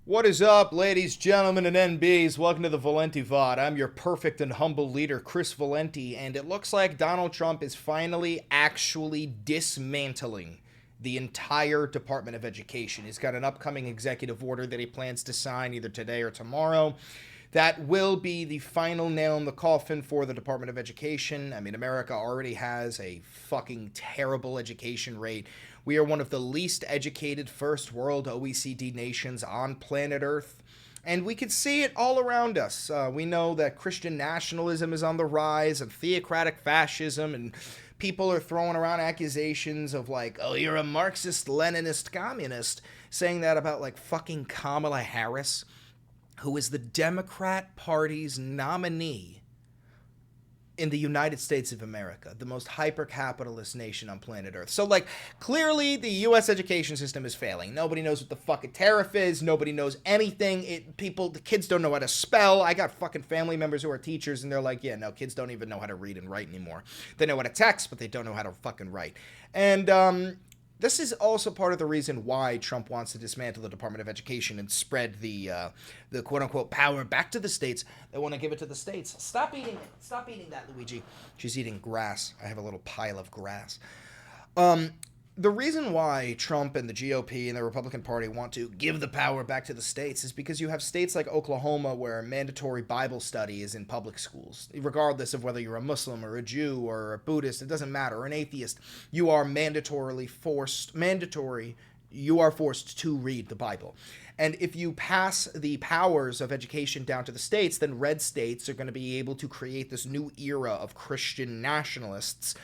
What is up, ladies, gentlemen, and NBs? Welcome to the Valenti VOD. I'm your perfect and humble leader, Chris Valenti, and it looks like Donald Trump is finally actually dismantling the entire Department of Education. He's got an upcoming executive order that he plans to sign either today or tomorrow. That will be the final nail in the coffin for the Department of Education. I mean, America already has a fucking terrible education rate. We are one of the least educated first world OECD nations on planet Earth. And we can see it all around us. We know that Christian nationalism is on the rise and theocratic fascism, and people are throwing around accusations of like, oh, you're a Marxist, Leninist, communist, saying that about like fucking Kamala Harris, who is the Democrat Party's nominee in the United States of America, the most hyper-capitalist nation on planet Earth. So, like, clearly the U.S. education system is failing. Nobody knows what the fucking tariff is. Nobody knows anything. The kids don't know how to spell. I got fucking family members who are teachers, and they're like, yeah, no, kids don't even know how to read and write anymore. They know how to text, but they don't know how to fucking write. And, this is also part of the reason why Trump wants to dismantle the Department of Education and spread the quote-unquote power back to the states. They want to give it to the states. Stop eating it. Stop eating that, Luigi. She's eating grass. I have a little pile of grass. The reason why Trump and the GOP and the Republican Party want to give the power back to the states is because you have states like Oklahoma where mandatory Bible study is in public schools. Regardless of whether you're a Muslim or a Jew or a Buddhist, it doesn't matter, or an atheist, you are forced to read the Bible. And if you pass the powers of education down to the states, then red states are going to be able to create this new era of Christian nationalists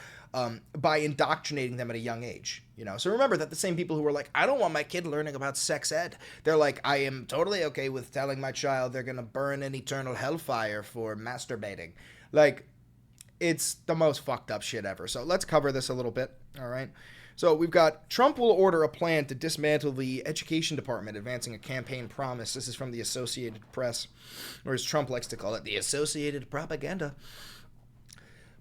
by indoctrinating them at a young age, you know? So remember that the same people who were like, I don't want my kid learning about sex ed, they're like, I am totally okay with telling my child they're gonna burn in eternal hellfire for masturbating. Like, it's the most fucked up shit ever. So let's cover this a little bit, all right? So we've got Trump will order a plan to dismantle the education department, advancing a campaign promise. This is from the Associated Press, or as Trump likes to call it, the Associated Propaganda.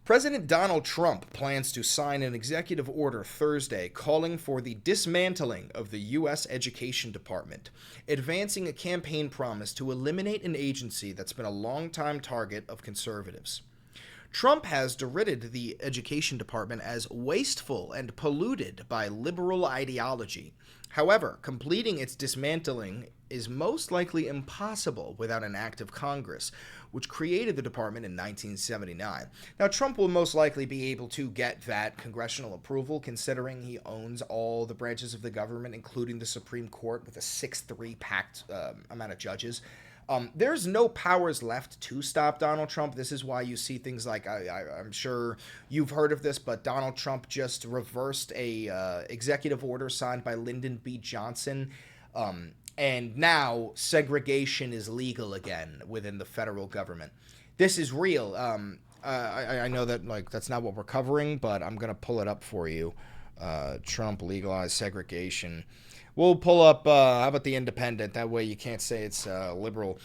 President Donald Trump plans to sign an executive order Thursday calling for the dismantling of the U.S. Education Department, advancing a campaign promise to eliminate an agency that's been a longtime target of conservatives. Trump has derided the Education Department as wasteful and polluted by liberal ideology. However, completing its dismantling is most likely impossible without an act of Congress, which created the department in 1979. Now, Trump will most likely be able to get that congressional approval, considering he owns all the branches of the government, including the Supreme Court, with a 6-3 packed amount of judges. There's no powers left to stop Donald Trump. This is why you see things like, I'm sure you've heard of this, but Donald Trump just reversed a executive order signed by Lyndon B. Johnson, and now segregation is legal again within the federal government. This is real. I know that like that's not what we're covering, but I'm gonna pull it up for you. Trump legalized segregation. We'll pull up, how about the Independent? That way you can't say it's liberal.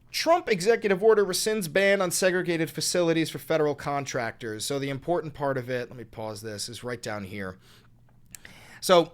Trump executive order rescinds ban on segregated facilities for federal contractors. So the important part of it, let me pause this, is right down here. So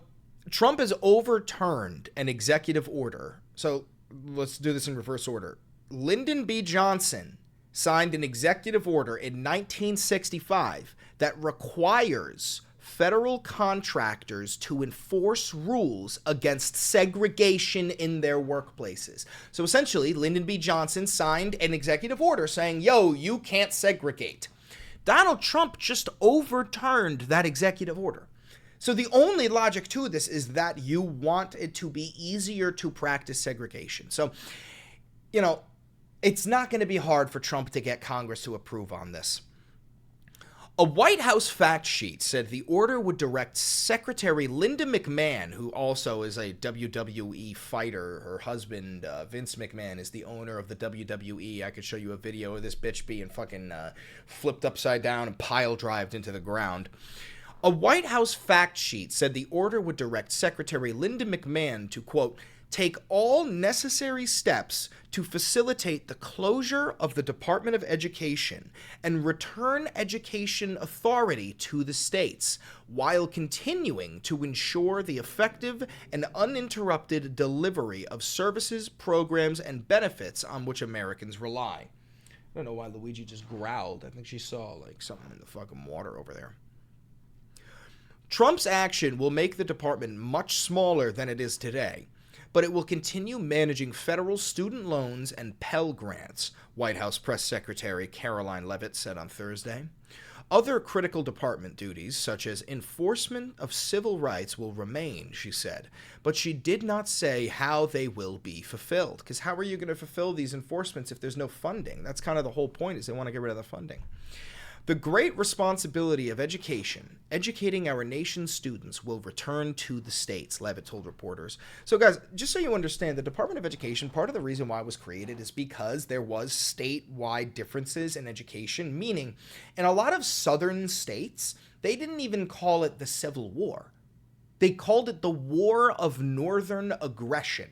Trump has overturned an executive order. So let's do this in reverse order. Lyndon B. Johnson signed an executive order in 1965 that requires federal contractors to enforce rules against segregation in their workplaces. So essentially, Lyndon B. Johnson signed an executive order saying, yo, you can't segregate. Donald Trump just overturned that executive order. So the only logic to this is that you want it to be easier to practice segregation. So, you know, it's not going to be hard for Trump to get Congress to approve on this. A White House fact sheet said the order would direct Secretary Linda McMahon, who also is a WWE fighter. Her husband, Vince McMahon, is the owner of the WWE. I could show you a video of this bitch being fucking flipped upside down and pile-drived into the ground. A White House fact sheet said the order would direct Secretary Linda McMahon to, quote, take all necessary steps to facilitate the closure of the Department of Education and return education authority to the states, while continuing to ensure the effective and uninterrupted delivery of services, programs, and benefits on which Americans rely. I don't know why Luigi just growled. I think she saw, like, something in the fucking water over there. Trump's action will make the department much smaller than it is today, but it will continue managing federal student loans and Pell Grants, White House Press Secretary Caroline Leavitt said on Thursday. Other critical department duties, such as enforcement of civil rights, will remain, she said, but she did not say how they will be fulfilled. Because how are you going to fulfill these enforcements if there's no funding? That's kind of the whole point, is they want to get rid of the funding. The great responsibility of education, educating our nation's students, will return to the states, Leavitt told reporters. So guys, just so you understand, the Department of Education, part of the reason why it was created is because there was statewide differences in education, meaning in a lot of southern states, they didn't even call it the Civil War. They called it the War of Northern Aggression.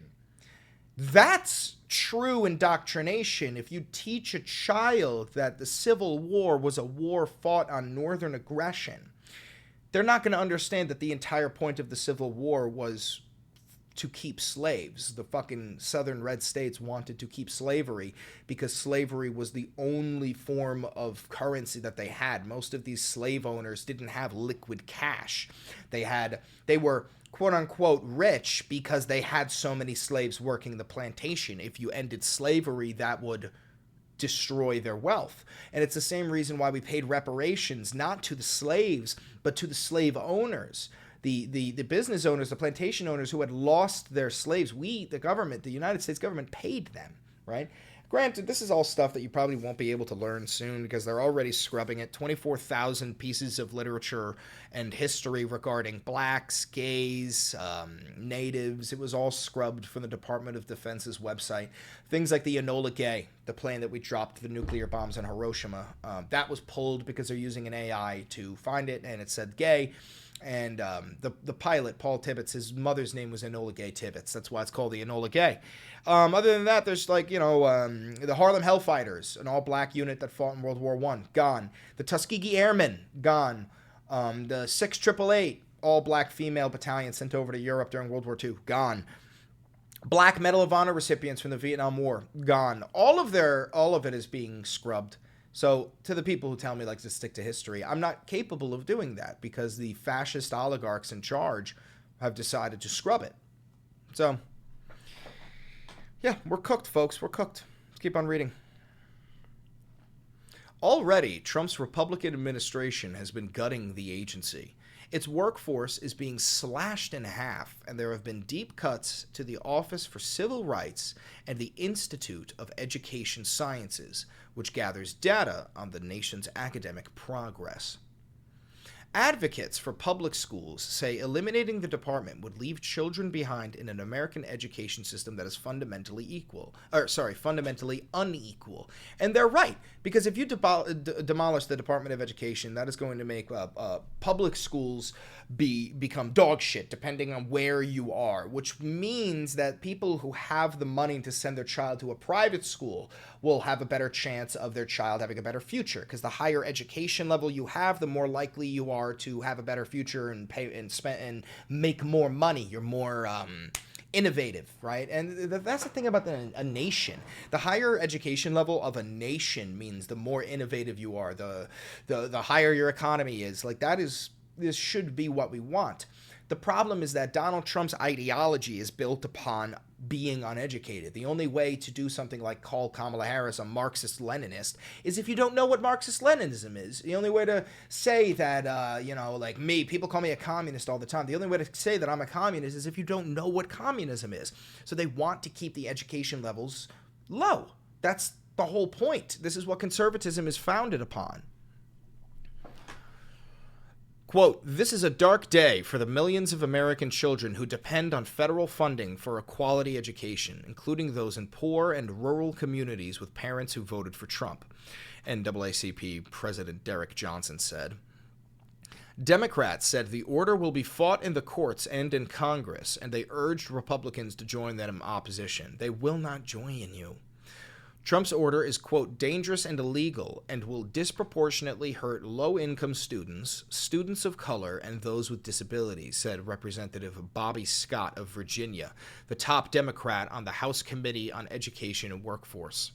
That's true indoctrination. If you teach a child that the Civil War was a war fought on northern aggression, they're not going to understand that the entire point of the Civil War was to keep slaves. The fucking southern red states wanted to keep slavery because slavery was the only form of currency that they had. Most of these slave owners didn't have liquid cash. They were quote unquote rich because they had so many slaves working the plantation. If you ended slavery, that would destroy their wealth. And it's the same reason why we paid reparations, not to the slaves, but to the slave owners. The business owners, the plantation owners who had lost their slaves. We, the government, the United States government, paid them, right? Granted, this is all stuff that you probably won't be able to learn soon because they're already scrubbing it. 24,000 pieces of literature and history regarding blacks, gays, natives. It was all scrubbed from the Department of Defense's website. Things like the Enola Gay, the plane that we dropped the nuclear bombs on Hiroshima, that was pulled because they're using an AI to find it, and it said gay. And the pilot, Paul Tibbets, his mother's name was Enola Gay Tibbets. That's why it's called the Enola Gay. Other than that, there's like, the Harlem Hellfighters, an all-black unit that fought in World War I, gone. The Tuskegee Airmen, gone. The 6888, all-black female battalion sent over to Europe during World War II, gone. Black Medal of Honor recipients from the Vietnam War, gone. All of it is being scrubbed. So, to the people who tell me, like, to stick to history, I'm not capable of doing that because the fascist oligarchs in charge have decided to scrub it. So, yeah, we're cooked, folks. We're cooked. Let's keep on reading. Already, Trump's Republican administration has been gutting the agency. Its workforce is being slashed in half, and there have been deep cuts to the Office for Civil Rights and the Institute of Education Sciences, which gathers data on the nation's academic progress. Advocates for public schools say eliminating the department would leave children behind in an American education system that is fundamentally unequal. And they're right, because if you demolish the Department of Education, that is going to make public schools become dog shit, depending on where you are, which means that people who have the money to send their child to a private school will have a better chance of their child having a better future, because the higher education level you have, the more likely you are to have a better future and pay and spend and make more money. You're more innovative, right? And that's the thing about a nation. The higher education level of a nation means the more innovative you are, the higher your economy is. Like, this should be what we want. The problem is that Donald Trump's ideology is built upon being uneducated. The only way to do something like call Kamala Harris a Marxist-Leninist is if you don't know what Marxist-Leninism is. The only way to say that, like me, people call me a communist all the time. The only way to say that I'm a communist is if you don't know what communism is. So they want to keep the education levels low. That's the whole point. This is what conservatism is founded upon. Quote, "This is a dark day for the millions of American children who depend on federal funding for a quality education, including those in poor and rural communities with parents who voted for Trump," NAACP President Derek Johnson said. Democrats said the order will be fought in the courts and in Congress, and they urged Republicans to join them in opposition. They will not join you. Trump's order is, quote, dangerous and illegal and will disproportionately hurt low-income students, students of color, and those with disabilities, said Representative Bobby Scott of Virginia, the top Democrat on the House Committee on Education and Workforce.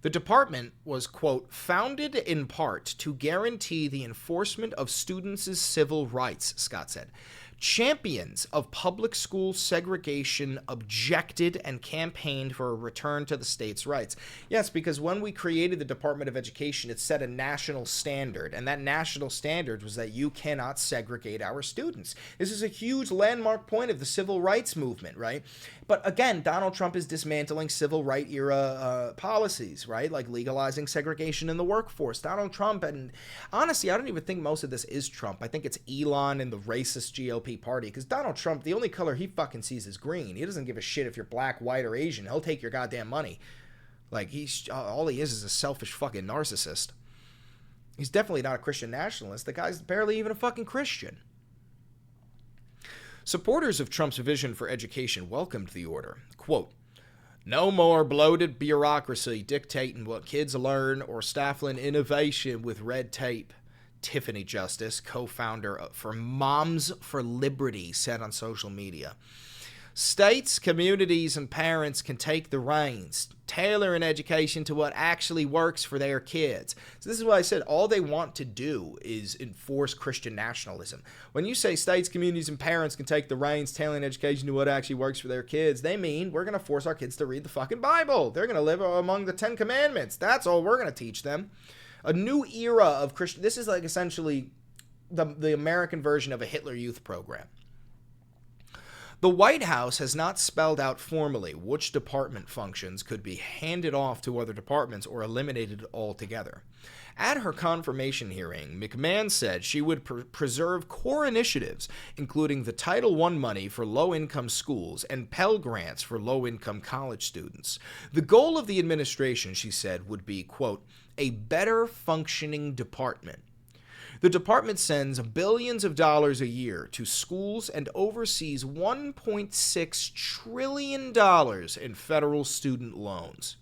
The department was, quote, founded in part to guarantee the enforcement of students' civil rights, Scott said. Champions of public school segregation objected and campaigned for a return to the states' rights. Yes, because when we created the Department of Education, it set a national standard, and that national standard was that you cannot segregate our students. This is a huge landmark point of the civil rights movement, right? But again, Donald Trump is dismantling civil right era policies, right? Like legalizing segregation in the workforce. Donald Trump, and honestly, I don't even think most of this is Trump. I think it's Elon and the racist GOP party, because Donald Trump, the only color he fucking sees is green. He doesn't give a shit if you're black, white, or Asian. He'll take your goddamn money. Like, all he is a selfish fucking narcissist. He's definitely not a Christian nationalist. The guy's barely even a fucking Christian. Supporters of Trump's vision for education welcomed the order. Quote, no more bloated bureaucracy dictating what kids learn or stifling innovation with red tape, Tiffany Justice, co-founder for Moms for Liberty, said on social media. States, communities, and parents can take the reins, tailoring education to what actually works for their kids. So this is why I said all they want to do is enforce Christian nationalism. When you say states, communities, and parents can take the reins, tailoring education to what actually works for their kids, they mean we're going to force our kids to read the fucking Bible. They're going to live among the 10 Commandments. That's all we're going to teach them. A new era of Christian... This is like essentially the American version of a Hitler Youth program. The White House has not spelled out formally which department functions could be handed off to other departments or eliminated altogether. At her confirmation hearing, McMahon said she would preserve core initiatives, including the Title I money for low-income schools and Pell Grants for low-income college students. The goal of the administration, she said, would be, quote, a better functioning department. The department sends billions of dollars a year to schools and oversees $1.6 trillion in federal student loans.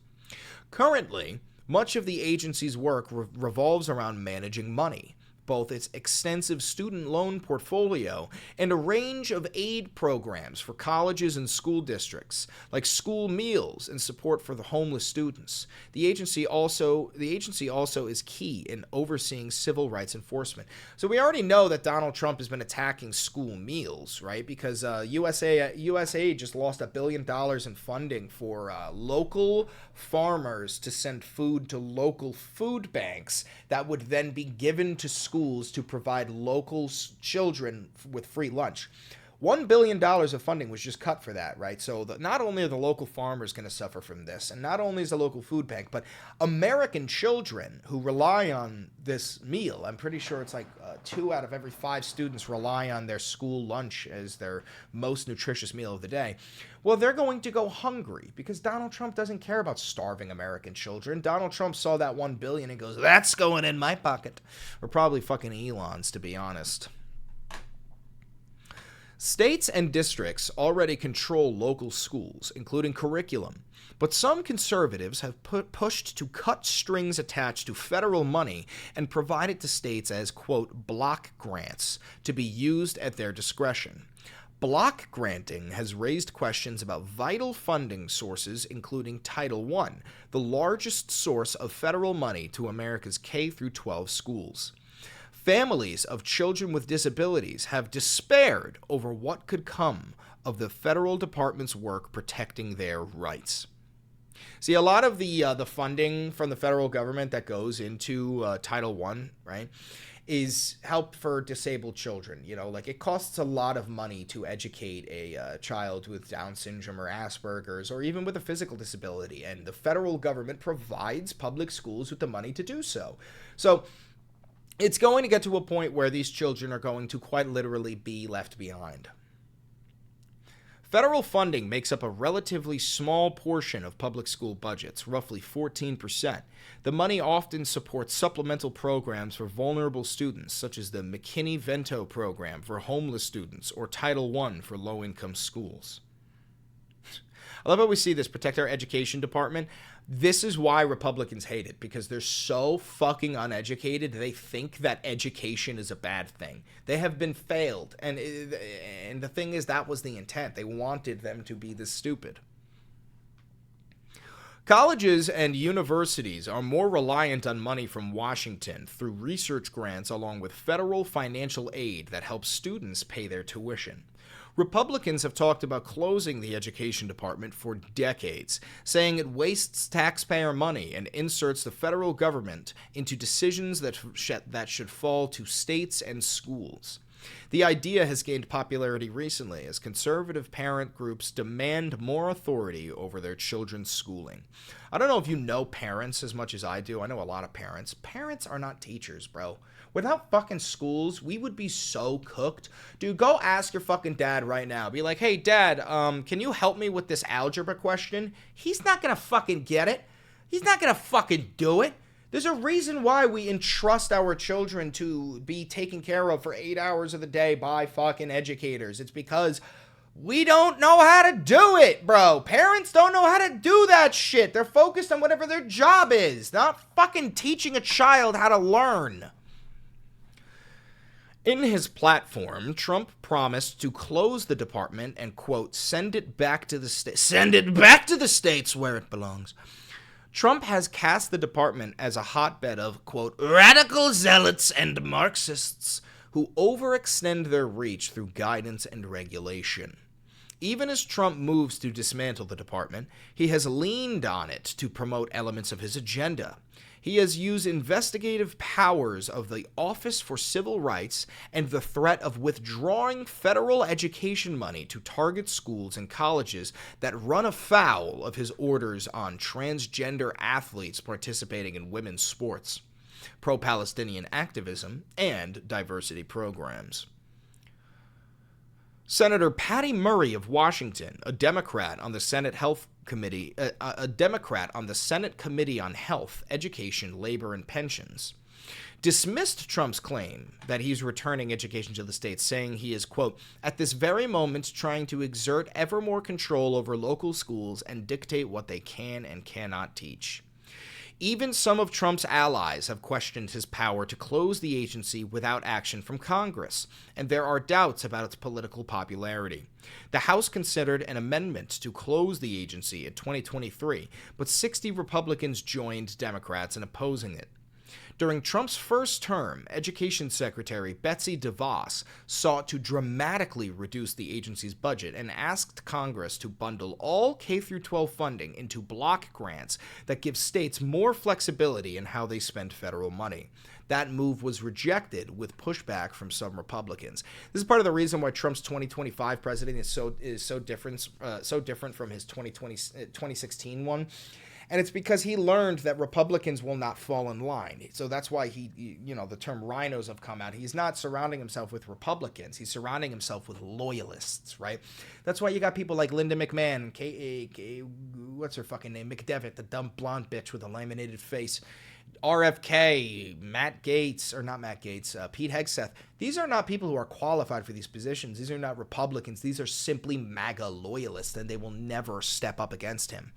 Currently, much of the agency's work revolves around managing money, both its extensive student loan portfolio and a range of aid programs for colleges and school districts, like school meals and support for the homeless students. The agency also is key in overseeing civil rights enforcement. So we already know that Donald Trump has been attacking school meals, right? Because USA just lost $1 billion in funding for local farmers to send food to local food banks that would then be given to schools to provide local children with free lunch. $1 billion of funding was just cut for that, right? So not only are the local farmers going to suffer from this, and not only is the local food bank, but American children who rely on this meal, I'm pretty sure it's like 2 out of every 5 students rely on their school lunch as their most nutritious meal of the day. Well, they're going to go hungry because Donald Trump doesn't care about starving American children. Donald Trump saw that $1 billion and goes, that's going in my pocket. Or probably fucking Elon's, to be honest. States and districts already control local schools, including curriculum, but some conservatives have pushed to cut strings attached to federal money and provide it to states as, quote, block grants to be used at their discretion. Block granting has raised questions about vital funding sources, including Title I, the largest source of federal money to America's K-12 schools. Families of children with disabilities have despaired over what could come of the federal department's work protecting their rights. See, a lot of the funding from the federal government that goes into Title I, right, is help for disabled children. You know, like it costs a lot of money to educate a child with Down syndrome or Asperger's or even with a physical disability, and the federal government provides public schools with the money to do so. So it's going to get to a point where these children are going to quite literally be left behind. Federal funding makes up a relatively small portion of public school budgets, roughly 14%. The money often supports supplemental programs for vulnerable students, such as the McKinney-Vento program for homeless students or Title I for low-income schools. I love how we see this protect our education department. This is why Republicans hate it, because they're so fucking uneducated. They think that education is a bad thing. They have been failed. And the thing is, that was the intent. They wanted them to be this stupid. Colleges and universities are more reliant on money from Washington through research grants along with federal financial aid that helps students pay their tuition. Republicans have talked about closing the education department for decades, saying it wastes taxpayer money and inserts the federal government into decisions that should fall to states and schools. The idea has gained popularity recently as conservative parent groups demand more authority over their children's schooling. I don't know if you know parents as much as I do. I know a lot of parents. Parents are not teachers, bro. Without fucking schools, we would be so cooked. Dude, go ask your fucking dad right now. Be like, hey, Dad, can you help me with this algebra question? He's not gonna fucking get it. He's not gonna fucking do it. There's a reason why we entrust our children to be taken care of for 8 hours of the day by fucking educators. It's because we don't know how to do it, bro. Parents don't know how to do that shit. They're focused on whatever their job is, not fucking teaching a child how to learn. In his platform, Trump promised to close the department and, quote, send it back to the states where it belongs. Trump has cast the department as a hotbed of, quote, radical zealots and Marxists who overextend their reach through guidance and regulation. Even as Trump moves to dismantle the department, he has leaned on it to promote elements of his agenda. He has used investigative powers of the Office for Civil Rights and the threat of withdrawing federal education money to target schools and colleges that run afoul of his orders on transgender athletes participating in women's sports, pro-Palestinian activism, and diversity programs. Senator Patty Murray of Washington, a Democrat on the Senate Committee on Health, Education, Labor, and Pensions, dismissed Trump's claim that he's returning education to the states, saying he is, quote, at this very moment trying to exert ever more control over local schools and dictate what they can and cannot teach. Even some of Trump's allies have questioned his power to close the agency without action from Congress, and there are doubts about its political popularity. The House considered an amendment to close the agency in 2023, but 60 Republicans joined Democrats in opposing it. During Trump's first term, Education Secretary Betsy DeVos sought to dramatically reduce the agency's budget and asked Congress to bundle all K-12 funding into block grants that give states more flexibility in how they spend federal money. That move was rejected with pushback from some Republicans. This is part of the reason why Trump's 2025 president is so different from his 2016 one. And it's because he learned that Republicans will not fall in line. So that's why the term rhinos have come out. He's not surrounding himself with Republicans. He's surrounding himself with loyalists, right? That's why you got people like Linda McMahon, what's her fucking name? McDevitt, the dumb blonde bitch with a laminated face. RFK, Pete Hegseth. These are not people who are qualified for these positions. These are not Republicans. These are simply MAGA loyalists, and they will never step up against him.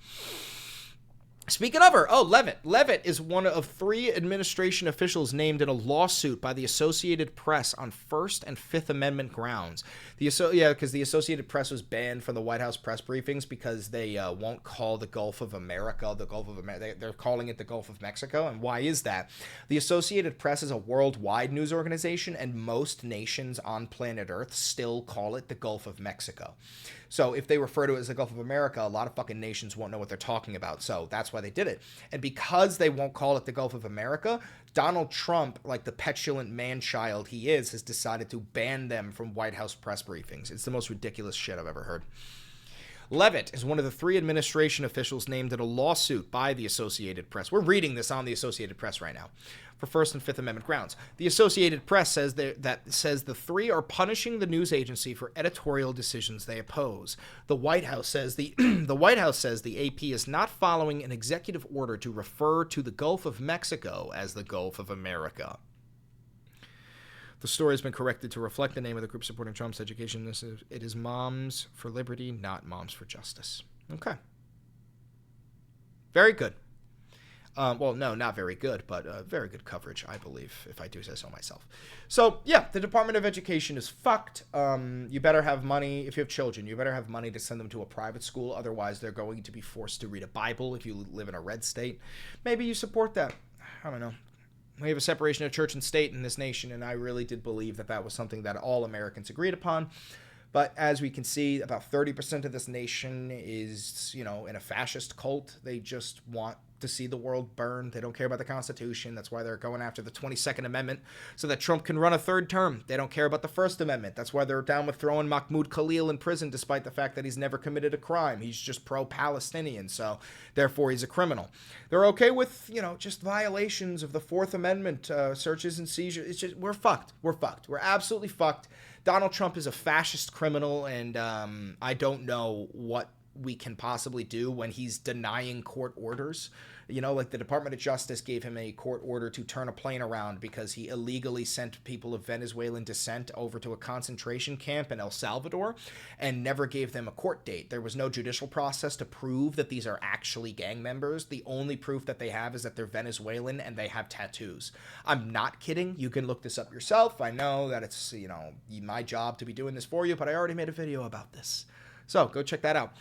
Speaking of her, Leavitt. Leavitt is one of 3 administration officials named in a lawsuit by the Associated Press on First and Fifth Amendment grounds. Because the Associated Press was banned from the White House press briefings because they won't call the Gulf of America the Gulf of America. They're calling it the Gulf of Mexico. And why is that? The Associated Press is a worldwide news organization, and most nations on planet Earth still call it the Gulf of Mexico. So if they refer to it as the Gulf of America, a lot of fucking nations won't know what they're talking about. So that's why they did it. And because they won't call it the Gulf of America, Donald Trump, like the petulant man-child he is, has decided to ban them from White House press briefings. It's the most ridiculous shit I've ever heard. Levitt is one of the 3 administration officials named in a lawsuit by the Associated Press. We're reading this on the Associated Press right now. For First and Fifth Amendment grounds. The Associated Press says that the 3 are punishing the news agency for editorial decisions they oppose. The White House says the AP is not following an executive order to refer to the Gulf of Mexico as the Gulf of America. The story has been corrected to reflect the name of the group supporting Trump's education. It is Moms for Liberty, not Moms for Justice. Okay. Very good. Well, no, not very good, but very good coverage, I believe, if I do say so myself. So, yeah, the Department of Education is fucked. You better have money. If you have children, you better have money to send them to a private school. Otherwise, they're going to be forced to read a Bible if you live in a red state. Maybe you support that. I don't know. We have a separation of church and state in this nation, and I really did believe that that was something that all Americans agreed upon. But as we can see, about 30% of this nation is, in a fascist cult. They just want to see the world burn. They don't care about the Constitution. That's why they're going after the 22nd Amendment so that Trump can run a 3rd term. They don't care about the First Amendment. That's why they're down with throwing Mahmoud Khalil in prison despite the fact that he's never committed a crime. He's just pro-Palestinian, so therefore he's a criminal. They're okay with, just violations of the 4th Amendment, searches and seizures. It's just, we're fucked. We're fucked. We're absolutely fucked. Donald Trump is a fascist criminal, and I don't know what we can possibly do when he's denying court orders. Like the Department of Justice gave him a court order to turn a plane around because he illegally sent people of Venezuelan descent over to a concentration camp in El Salvador and never gave them a court date. There was no judicial process to prove that these are actually gang members. The only proof that they have is that they're Venezuelan and they have tattoos. I'm not kidding. You can look this up yourself. I know that it's, my job to be doing this for you, but I already made a video about this. So go check that out.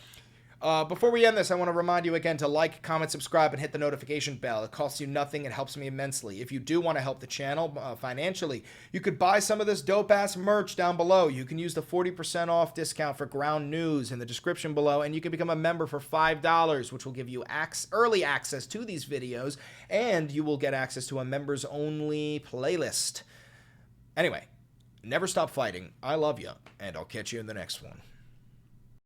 Before we end this, I want to remind you again to like, comment, subscribe, and hit the notification bell. It costs you nothing. It helps me immensely. If you do want to help the channel financially, you could buy some of this dope-ass merch down below. You can use the 40% off discount for Ground News in the description below, and you can become a member for $5, which will give you early access to these videos, and you will get access to a members-only playlist. Anyway, never stop fighting. I love you, and I'll catch you in the next one.